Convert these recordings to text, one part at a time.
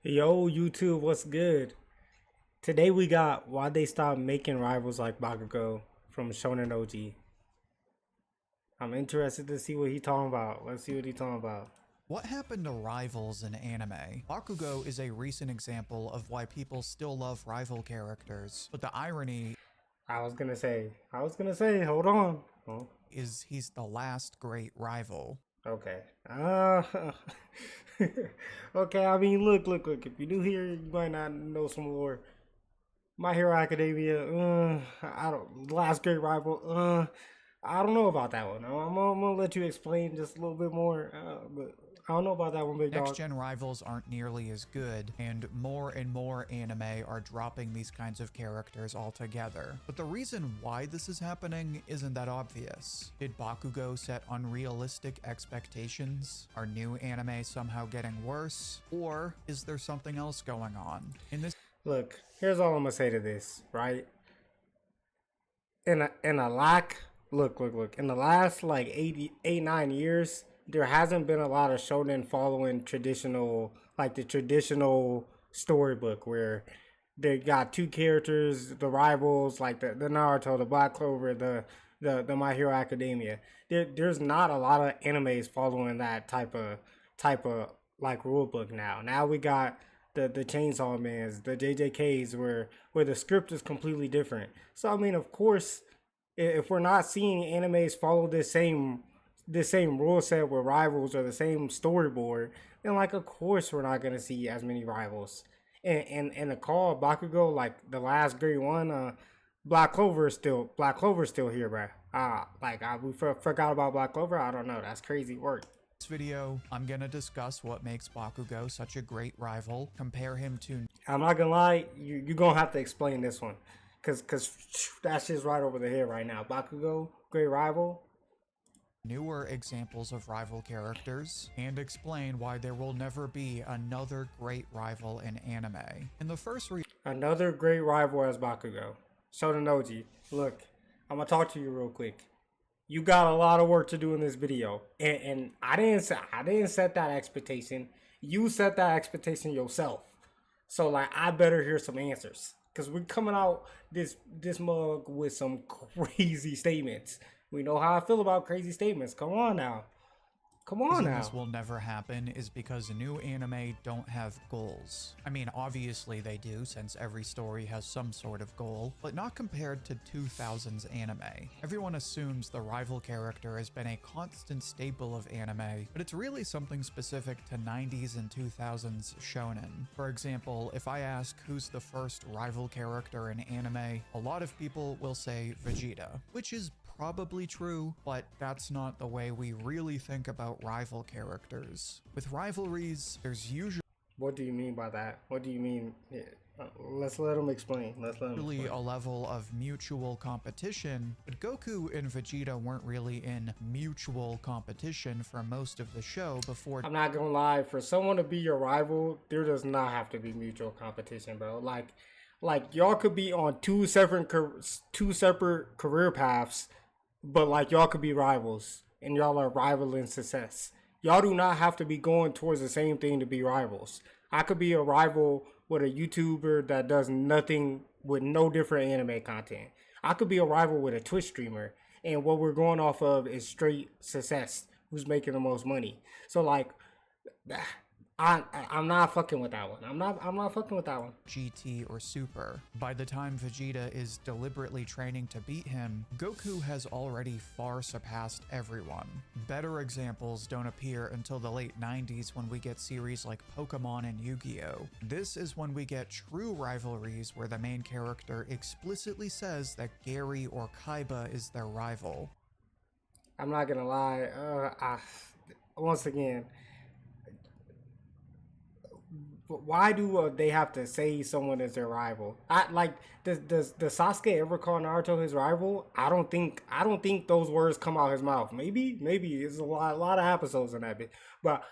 Yo, YouTube, what's good? Today we got why they stopped making rivals like Bakugo from Shonen OG. I'm interested to see what he talking about. Let's see what he talking about. What happened to rivals in anime? Bakugo is a recent example of why people still love rival characters, but the irony hold on. Oh, is he's the last great rival. okay. Okay, I mean, look. If you're new here, you might not know some lore. My Hero Academia, I don't, Last Great Rival, I don't know about that one. I'm gonna let you explain just a little bit more, but I don't know about that one, big Next dog. gen rivals aren't nearly as good, and more anime are dropping these kinds of characters altogether. But the reason why this is happening isn't that obvious. Did Bakugo set unrealistic expectations? Are new anime somehow getting worse? Or is there something else going on? In this Look, here's all I'm gonna say to this, right? In a lack, look. In the last like 9 years, there hasn't been a lot of shonen following traditional, like the traditional storybook where they got two characters, the rivals, like the Naruto, the Black Clover, the My Hero Academia. There's not a lot of animes following that type of like rule book now. Now we got the Chainsaw Mans, the JJKs, where the script is completely different. So I mean, of course, if we're not seeing animes follow this same rule set with rivals or the same storyboard, then like of course we're not gonna see as many rivals. And the call Bakugo, like the last great one, Black Clover's still here, bro. We forgot about Black Clover. I don't know. That's crazy work. video, I'm gonna discuss what makes Bakugo such a great rival, compare him to I'm not gonna lie, you're gonna have to explain this one, cause that shit's right over the head right now. Bakugo, great rival. newer examples of rival characters, and explain why there will never be another great rival in anime. In the first Another great rival as Bakugo. Shotonoji, look, I'm gonna talk to you real quick. You got a lot of work to do in this video, and I didn't set that expectation. You set that expectation yourself. So like, I better hear some answers, cause we're coming out this mug with some crazy statements. We know how I feel about crazy statements. Come on now. Come on reason now. this will never happen is because new anime don't have goals. I mean, obviously they do, since every story has some sort of goal, but not compared to 2000s anime. Everyone assumes the rival character has been a constant staple of anime, but it's really something specific to 90s and 2000s shonen. For example, if I ask who's the first rival character in anime, a lot of people will say Vegeta, which is probably true, but that's not the way we really think about rival characters. With rivalries, there's usually What do you mean by that? What do you mean? Yeah, let's let him explain. a level of mutual competition, but Goku and Vegeta weren't really in mutual competition for most of the show before. I'm not gonna lie. For someone to be your rival, there does not have to be mutual competition, bro. Like y'all could be on two separate career paths, but like y'all could be rivals, and y'all are rival in success. Y'all do not have to be going towards the same thing to be rivals. I could be a rival with a YouTuber that does nothing with no different anime content. I could be a rival with a Twitch streamer, and what we're going off of is straight success. Who's making the most money? So like, I'm not fucking with that one. I'm not fucking with that one. GT or Super. By the time Vegeta is deliberately training to beat him, Goku has already far surpassed everyone. Better examples don't appear until the late 90s when we get series like Pokemon and Yu-Gi-Oh! This is when we get true rivalries where the main character explicitly says that Gary or Kaiba is their rival. I'm not gonna lie. Once again, why do they have to say someone is their rival? I like does Sasuke ever call Naruto his rival? I don't think those words come out his mouth. Maybe it's a lot of episodes in that bit, but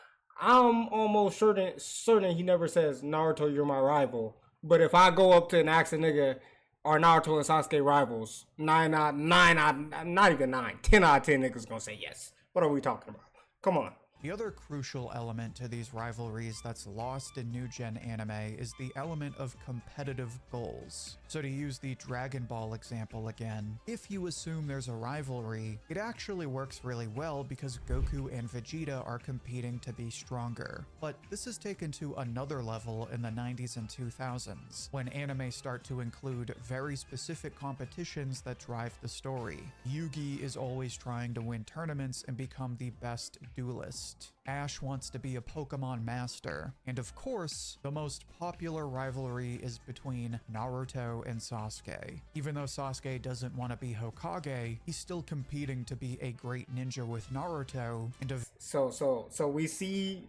I'm almost certain he never says Naruto, you're my rival. But if I go up to and ask a nigga, are Naruto and Sasuke rivals? Not even nine, 10 out of 10 niggas gonna say yes. What are we talking about? Come on. The other crucial element to these rivalries that's lost in new gen anime is the element of competitive goals. So to use the Dragon Ball example again, if you assume there's a rivalry, it actually works really well because Goku and Vegeta are competing to be stronger. But this is taken to another level in the 90s and 2000s, when anime start to include very specific competitions that drive the story. Yugi is always trying to win tournaments and become the best duelist. Ash wants to be a Pokemon master. And of course, the most popular rivalry is between Naruto and Sasuke. Even though Sasuke doesn't want to be Hokage, he's still competing to be a great ninja with Naruto and So we see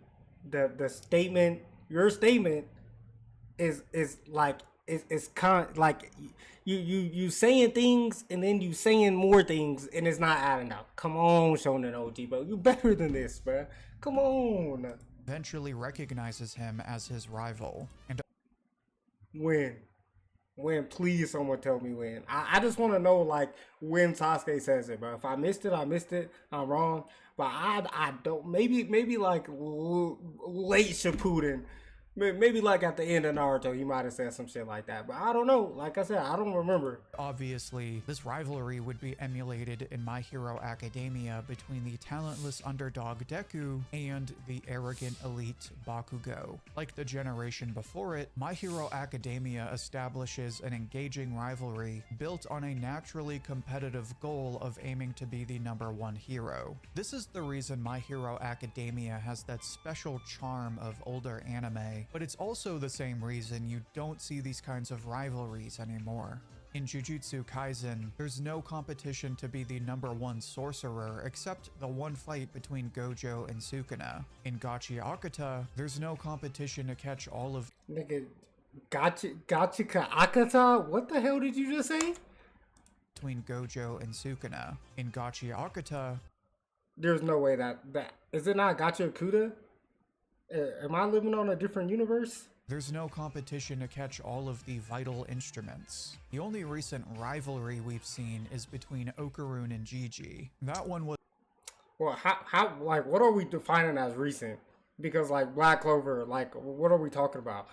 the statement, your statement is like is kind of like you saying things and then you saying more things and it's not adding up. Come on, Shonen OG, bro. You better than this, bro. Come on. eventually recognizes him as his rival. And When, please someone tell me when. I just want to know like when Sasuke says it, bro. If I missed it, I missed it. I'm wrong, but I don't. Maybe like late Shippuden. Maybe like at the end of Naruto, he might have said some shit like that. But I don't know. Like I said, I don't remember. obviously, this rivalry would be emulated in My Hero Academia between the talentless underdog Deku and the arrogant elite Bakugo. Like the generation before it, My Hero Academia establishes an engaging rivalry built on a naturally competitive goal of aiming to be the #1 hero. This is the reason My Hero Academia has that special charm of older anime, but it's also the same reason you don't see these kinds of rivalries anymore. In Jujutsu Kaisen, there's no competition to be the #1 sorcerer except the one fight between Gojo and Sukuna. In Gachi Akata, there's no competition to catch all of Nigga, Gachika Akata? What the hell did you just say? between Gojo and Sukuna. In Gachi Akata, There's no way that is it not Gacha Kuda? Am I living on a different universe? there's no competition to catch all of the vital instruments. The only recent rivalry we've seen is between Okarun and Gigi. That one was Well, how like what are we defining as recent? Because like Black Clover, like what are we talking about?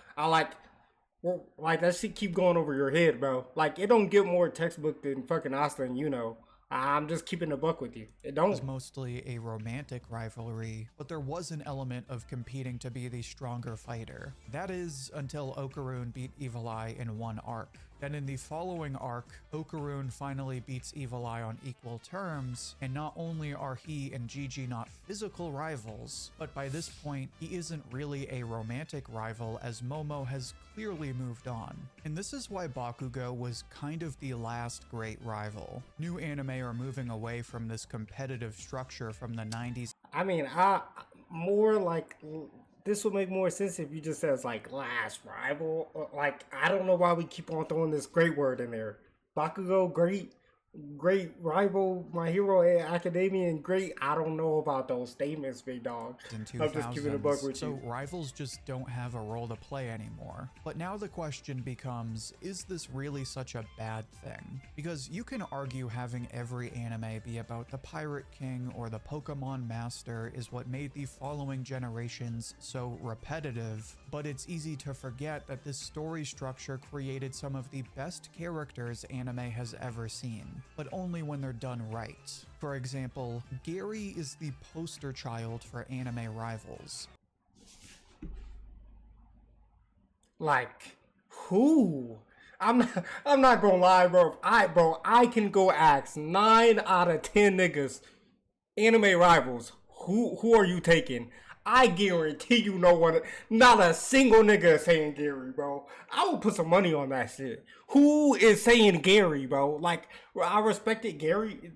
Well, like that shit keep going over your head, bro. Like it don't get more textbook than fucking Asta and you know. I'm just keeping the buck with you. It don't. mostly a romantic rivalry, but there was an element of competing to be the stronger fighter. That is, until Okarun beat Evil Eye in one arc. Then in the following arc, Okarun finally beats Evil Eye on equal terms, and not only are he and Gigi not physical rivals, but by this point, he isn't really a romantic rival as Momo has clearly moved on. And this is why Bakugo was kind of the last great rival. New anime are moving away from this competitive structure from the 90s I mean, I more like this would make more sense if you just says like last rival. Like I don't know why we keep on throwing this great word in there. Bakugo, great rival, My Hero Academia, and great. I don't know about those statements, big dog. in I'm just keeping a buck 2000s, with so you. rivals just don't have a role to play anymore. But now the question becomes, is this really such a bad thing? Because you can argue having every anime be about the Pirate King or the Pokemon Master is what made the following generations so repetitive, but it's easy to forget that this story structure created some of the best characters anime has ever seen, but only when they're done right. For example, Gary is the poster child for anime rivals. Like who? I'm not gonna lie, bro. I can go ask 9 out of 10 niggas anime rivals. Who are you taking? I guarantee you no one, not a single nigga is saying Gary, bro. I will put some money on that shit. Who is saying Gary, bro? Like, I respected Gary.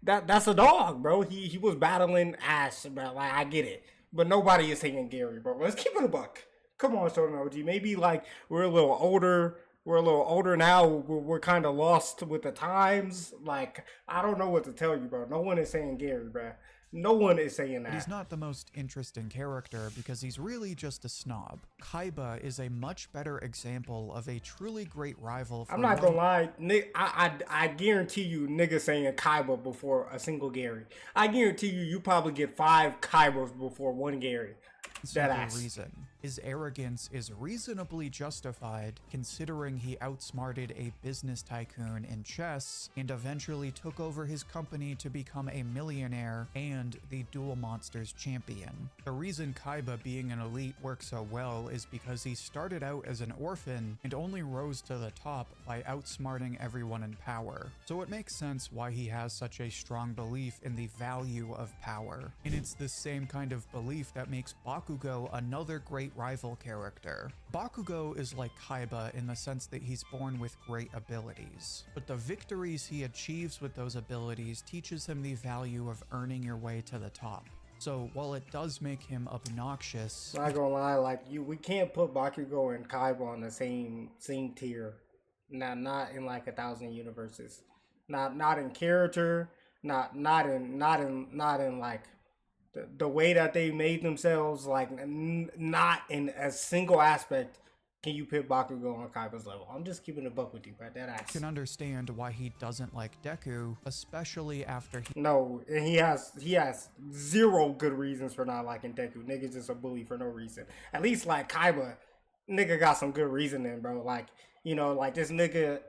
That's a dog, bro. He was battling Ash, bro. Like, I get it. But nobody is saying Gary, bro. Let's keep it a buck. Come on, Shonen OG. Maybe, like, we're a little older. We're a little older now. We're kind of lost with the times. Like, I don't know what to tell you, bro. No one is saying Gary, bro. No one is saying But he's that. not the most interesting character because he's really just a snob. Kaiba is a much better example of a truly great rival I'm for not one. gonna lie, I guarantee you niggas saying Kaiba before a single Gary. I guarantee you probably get 5 Kaibas before one Gary. That Simple ass. reason. His arrogance is reasonably justified considering he outsmarted a business tycoon in chess and eventually took over his company to become a millionaire and the Duel Monsters champion. The reason Kaiba being an elite works so well is because he started out as an orphan and only rose to the top by outsmarting everyone in power. So it makes sense why he has such a strong belief in the value of power. And it's the same kind of belief that makes Bakugo another great rival character. Bakugo is like Kaiba in the sense that he's born with great abilities, but the victories he achieves with those abilities teaches him the value of earning your way to the top. So while it does make him obnoxious, Not gonna lie, like we can't put Bakugo and Kaiba on the same tier. Not in like 1,000 universes. Not in character. Not in like the way that they made themselves. Like not in a single aspect can you put Bakugo on Kaiba's level. I'm just keeping a buck with you, bro. That ass. can understand why he doesn't like Deku, especially after he No, and he has 0 good reasons for not liking Deku. Nigga's just a bully for no reason. At least like Kaiba, nigga got some good reasoning, bro. Like like this nigga,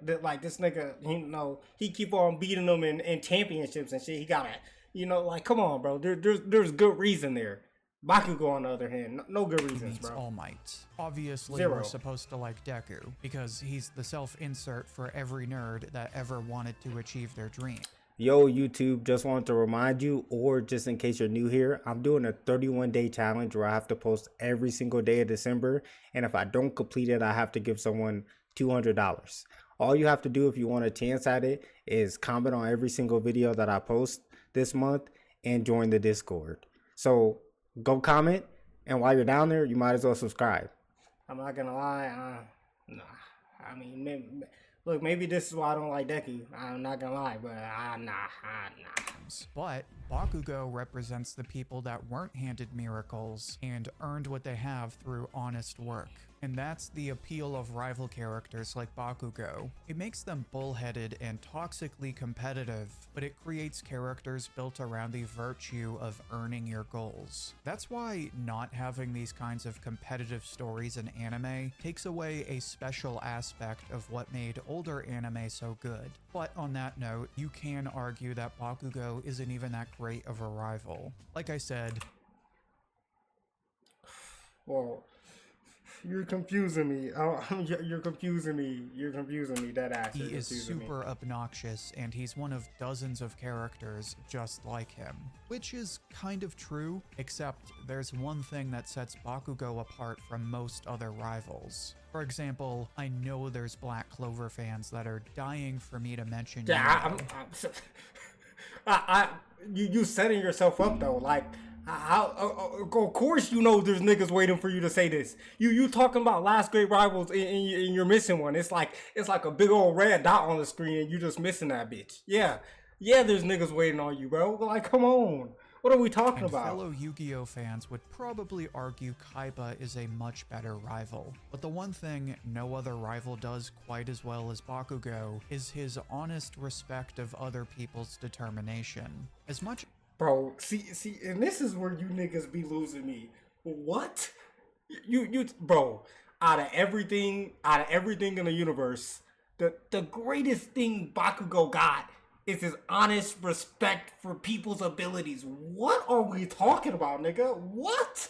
he keep on beating them in championships and shit. He got like come on, bro. There's good reason there. Bakugo on the other hand, no good reasons, meets bro. All Might. Obviously, 0. we're supposed to like Deku, because he's the self-insert for every nerd that ever wanted to achieve their dream. Yo, YouTube, just wanted to remind you, or just in case you're new here, I'm doing a 31-day challenge where I have to post every single day of December. And if I don't complete it, I have to give someone $200. All you have to do if you want a chance at it is comment on every single video that I post this month and join the Discord. So go comment. And while you're down there, you might as well subscribe. I'm not going to lie. Nah. I mean, look, maybe this is why I don't like Deku. I'm not gonna lie, but nah. But Bakugo represents the people that weren't handed miracles and earned what they have through honest work. And that's the appeal of rival characters like Bakugo. It makes them bullheaded and toxically competitive, but it creates characters built around the virtue of earning your goals. That's why not having these kinds of competitive stories in anime takes away a special aspect of what made older anime so good. But on that note, you can argue that Bakugo isn't even that great of a rival. Like I said, Well, you're confusing me. You're confusing me. You're confusing me. That ass. he is super obnoxious, and he's one of dozens of characters just like him. Which is kind of true, except there's one thing that sets Bakugo apart from most other rivals. For example, I know there's Black Clover fans that are dying for me to mention. Yeah, you setting yourself up though. Like, of course you know there's niggas waiting for you to say this. You talking about last great rivals and you're missing one. It's like a big old red dot on the screen and you just missing that bitch. Yeah, there's niggas waiting on you, bro. Like, come on. What are we talking about? Fellow Yu-Gi-Oh fans would probably argue Kaiba is a much better rival. But the one thing no other rival does quite as well as Bakugo is his honest respect of other people's determination. As much Bro, see, and this is where you niggas be losing me. What? Bro, out of everything in the universe, the greatest thing Bakugo got is his honest respect for people's abilities. What are we talking about, nigga? What?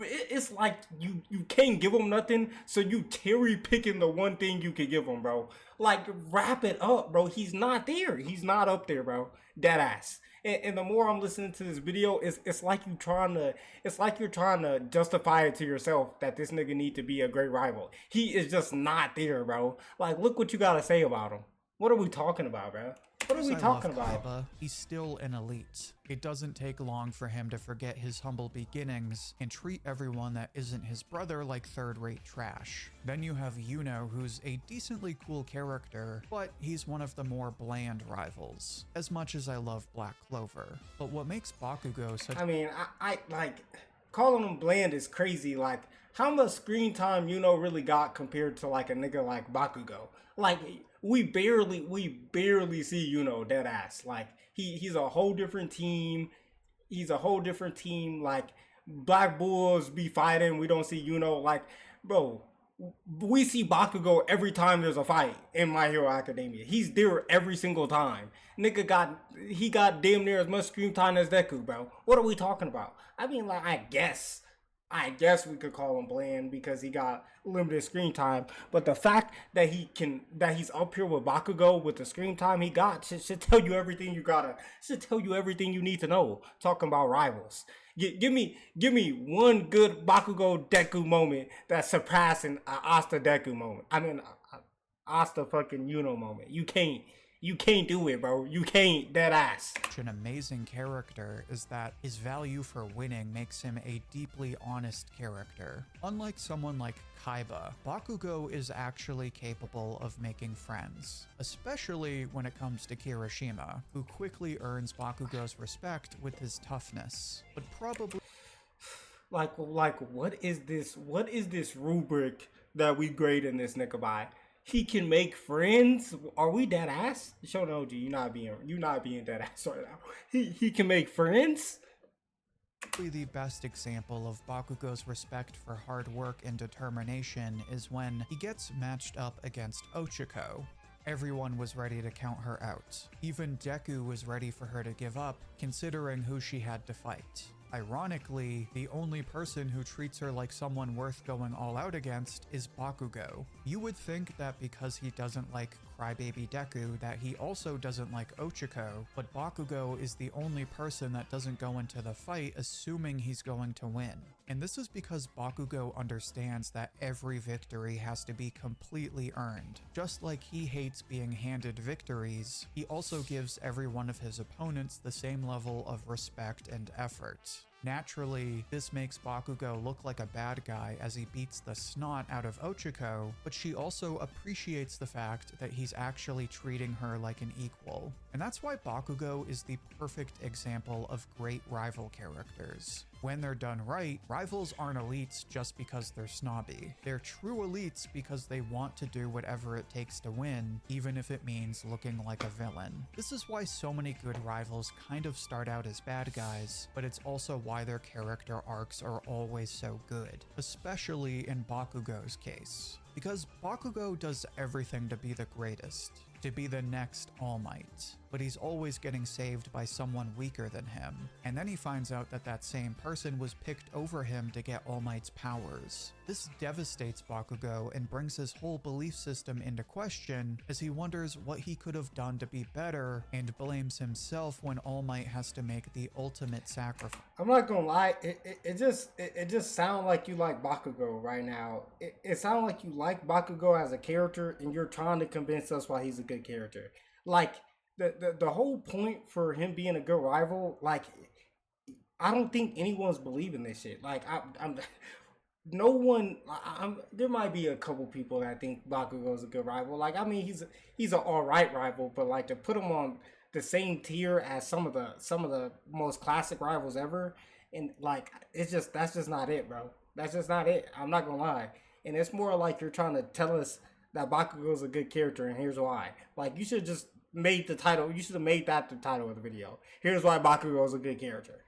It's like you can't give him nothing, so you cherry picking the one thing you can give him, bro. Like, wrap it up, bro. He's not there. He's not up there, bro. Dead ass. And the more I'm listening to this video, it's like you're trying to justify it to yourself that this nigga need to be a great rival. He is just not there, bro. Like, look what you gotta say about him. What are we talking about, bro? What are As we I love talking about? Kaiba, he's still an elite. It doesn't take long for him to forget his humble beginnings and treat everyone that isn't his brother like third-rate trash. Then you have Yuno, who's a decently cool character, but he's one of the more bland rivals, as much as I love Black Clover. But what makes Bakugo such I mean, I like calling him bland is crazy. Like, how much screen time really got compared to like a nigga like Bakugo? Like, we barely see dead ass. Like, he's a whole different team. He's a whole different team. Like, Black Bulls be fighting. We don't see like, bro. We see Bakugo every time there's a fight in My Hero Academia. He's there every single time. He got damn near as much screen time as Deku, bro. What are we talking about? I mean, like, I guess we could call him bland because he got limited screen time. But the fact that he's up here with Bakugo with the screen time he got should tell you everything should tell you everything you need to know. Talking about rivals. Give me one good Bakugo Deku moment that's surpassing Asta Deku moment. I mean, Asta fucking moment. You can't do it, bro. You can't, dead ass. an amazing character is that his value for winning makes him a deeply honest character. Unlike someone like Kaiba, Bakugo is actually capable of making friends, especially when it comes to Kirishima, who quickly earns Bakugo's respect with his toughness, but probably Like, what is this? What is this rubric that we grade in this nigga by? He can make friends. Are we dead ass? Show no OG. You're not being dead ass right now. He can make friends. the best example of Bakugo's respect for hard work and determination is when he gets matched up against Ochako. Everyone was ready to count her out. Even Deku was ready for her to give up, considering who she had to fight. Ironically, the only person who treats her like someone worth going all out against is Bakugo. You would think that because he doesn't like Crybaby Deku that he also doesn't like Ochako, but Bakugo is the only person that doesn't go into the fight assuming he's going to win. And this is because Bakugo understands that every victory has to be completely earned. Just like he hates being handed victories, he also gives every one of his opponents the same level of respect and effort. Naturally, this makes Bakugo look like a bad guy as he beats the snot out of Ochako, but she also appreciates the fact that he's actually treating her like an equal. And that's why Bakugo is the perfect example of great rival characters. When they're done right, rivals aren't elites just because they're snobby. They're true elites because they want to do whatever it takes to win, even if it means looking like a villain. This is why so many good rivals kind of start out as bad guys, but it's also why their character arcs are always so good, especially in Bakugo's case. Because Bakugo does everything to be the greatest, to be the next All Might, but he's always getting saved by someone weaker than him. And then he finds out that that same person was picked over him to get All Might's powers. This devastates Bakugo and brings his whole belief system into question as he wonders what he could have done to be better and blames himself when All Might has to make the ultimate sacrifice. I'm not gonna lie. It just sounds like you like Bakugo right now. It sounds like you like Bakugo as a character, and you're trying to convince us why he's a good character. Like, the whole point for him being a good rival, like, I don't think anyone's believing this shit. Like, I'm no one. There might be a couple people that think Bakugo's a good rival. Like, I mean, he's an all right rival, but like to put him on the same tier as some of the most classic rivals ever, and like that's just not it, bro. That's just not it. I'm not gonna lie, and it's more like you're trying to tell us that Bakugo's a good character, and here's why. Like, you should have just made the title. You should have made that the title of the video. Here's why Bakugo's a good character.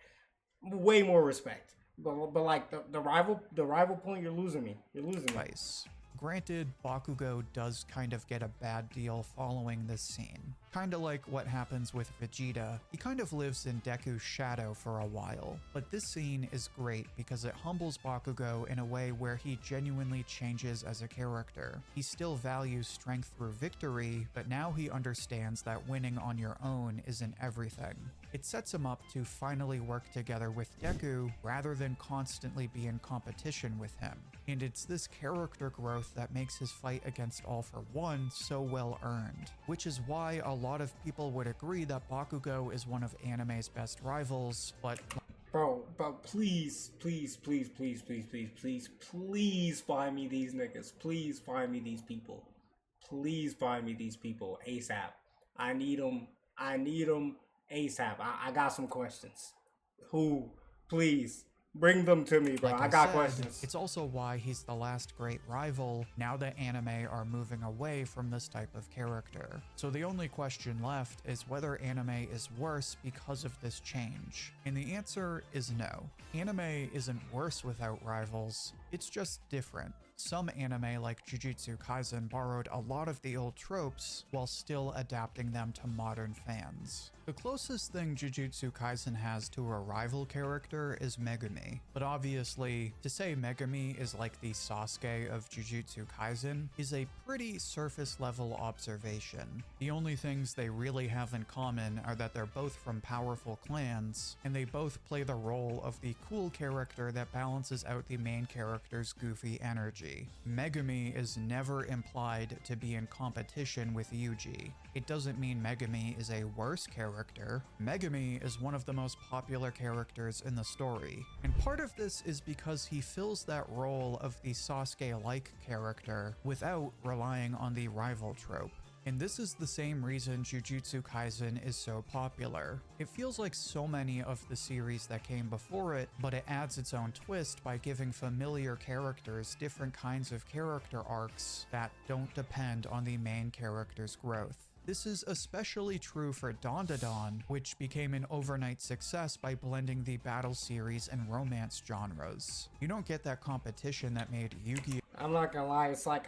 Way more respect. But like the rival point, you're losing me. You're losing me. Granted, Bakugo does kind of get a bad deal following this scene. Kinda like what happens with Vegeta, he kind of lives in Deku's shadow for a while. But this scene is great because it humbles Bakugo in a way where he genuinely changes as a character. He still values strength through victory, but now he understands that winning on your own isn't everything. It sets him up to finally work together with Deku rather than constantly be in competition with him. And it's this character growth that makes his fight against All for One so well earned, which is why a lot of people would agree that Bakugo is one of anime's best rivals, but Bro, please, please, please, please, please, please, please, please find me these niggas. Please find me these people. Please find me these people ASAP. I need them. I need them ASAP. I got some questions. Who? Please. Bring them to me, bro. like I got said, questions. it's also why he's the last great rival now that anime are moving away from this type of character. So the only question left is whether anime is worse because of this change. And the answer is no. Anime isn't worse without rivals, it's just different. Some anime like Jujutsu Kaisen borrowed a lot of the old tropes while still adapting them to modern fans. The closest thing Jujutsu Kaisen has to a rival character is Megumi, but obviously, to say Megumi is like the Sasuke of Jujutsu Kaisen is a pretty surface level observation. The only things they really have in common are that they're both from powerful clans, and they both play the role of the cool character that balances out the main character's goofy energy. Megumi is never implied to be in competition with Yuji. It doesn't mean Megumi is a worse character. Megumi is one of the most popular characters in the story, and part of this is because he fills that role of the Sasuke-like character without relying on the rival trope. And this is the same reason Jujutsu Kaisen is so popular. It feels like so many of the series that came before it, but it adds its own twist by giving familiar characters different kinds of character arcs that don't depend on the main character's growth. This is especially true for Dandadan, which became an overnight success by blending the battle series and romance genres. You don't get that competition that made Yu-Gi-Oh! I'm not gonna lie, it's like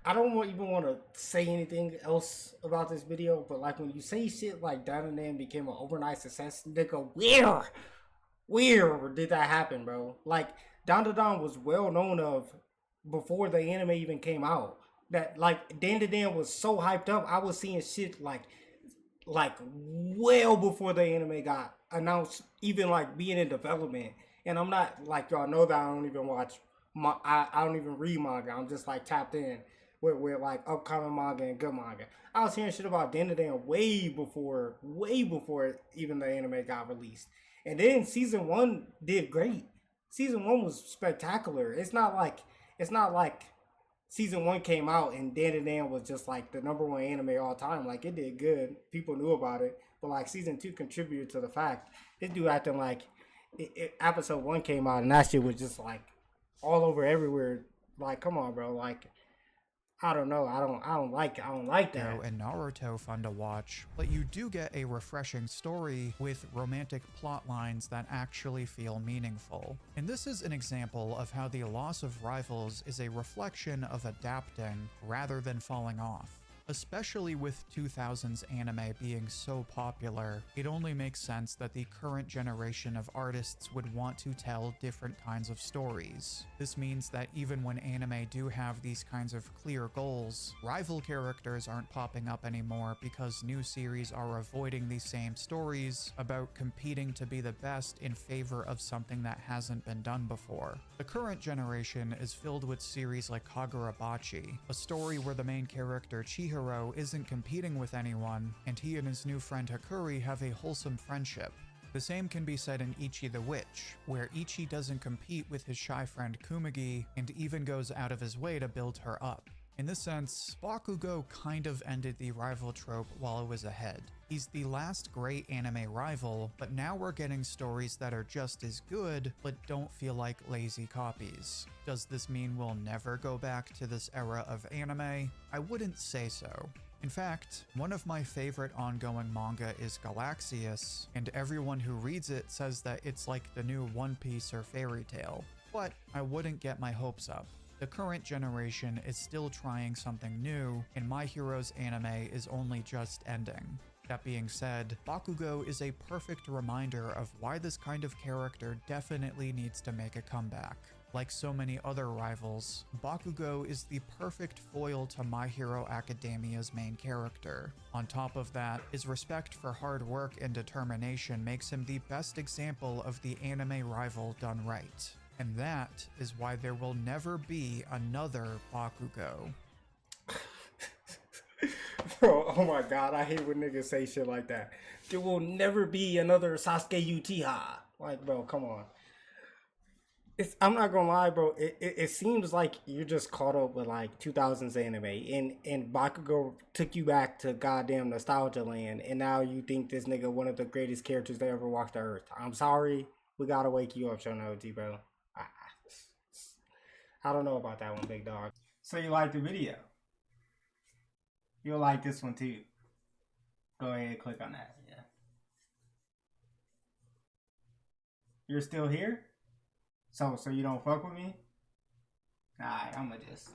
I don't even want to say anything else about this video, but like when you say shit like Dandadan became an overnight success, nigga, where did that happen, bro? Like Dandadan was well known of before the anime even came out. That like Dandadan was so hyped up, I was seeing shit like well before the anime got announced, even like being in development. And I'm not like y'all know that I don't even watch. I don't even read manga. I'm just like tapped in with like upcoming manga and good manga. I was hearing shit about Dandadan way before even the anime got released. And then season 1 did great. Season 1 was spectacular. It's not like season 1 came out and Dandadan was just like the number 1 anime all time. Like it did good. People knew about it. But like season 2 contributed to the fact. This dude acting like episode 1 came out and that shit was just like all over everywhere. Like, come on, bro. Like, I don't know. I don't like that. And Naruto fun to watch, but you do get a refreshing story with romantic plot lines that actually feel meaningful. And this is an example of how the loss of rivals is a reflection of adapting rather than falling off. Especially with 2000s anime being so popular, it only makes sense that the current generation of artists would want to tell different kinds of stories. This means that even when anime do have these kinds of clear goals, rival characters aren't popping up anymore because new series are avoiding these same stories about competing to be the best in favor of something that hasn't been done before. The current generation is filled with series like Kagurabachi, a story where the main character Chihiro isn't competing with anyone, and he and his new friend Hakuri have a wholesome friendship. The same can be said in Ichi the Witch, where Ichi doesn't compete with his shy friend Kumagi and even goes out of his way to build her up. In this sense, Bakugo kind of ended the rival trope while it was ahead. He's the last great anime rival, but now we're getting stories that are just as good, but don't feel like lazy copies. Does this mean we'll never go back to this era of anime? I wouldn't say so. In fact, one of my favorite ongoing manga is Galaxius, and everyone who reads it says that it's like the new One Piece or Fairy Tail. But I wouldn't get my hopes up. The current generation is still trying something new, and My Hero's anime is only just ending. That being said, Bakugo is a perfect reminder of why this kind of character definitely needs to make a comeback. Like so many other rivals, Bakugo is the perfect foil to My Hero Academia's main character. On top of that, his respect for hard work and determination makes him the best example of the anime rival done right. And that is why there will never be another Bakugo. Bro, oh my god, I hate when niggas say shit like that. There will never be another Sasuke Uchiha. Like, bro, come on. I'm not gonna lie, bro. It seems like you're just caught up with like 2000s anime, and Bakugo took you back to goddamn nostalgia land, and now you think this nigga one of the greatest characters that ever walked the earth. I'm sorry, we gotta wake you up, Shonen OG, bro. I, I don't know about that one, big dog. So you like the video? You'll like this one too. Go ahead and click on that. Yeah. You're still here? So you don't fuck with me? Alright, I'ma just.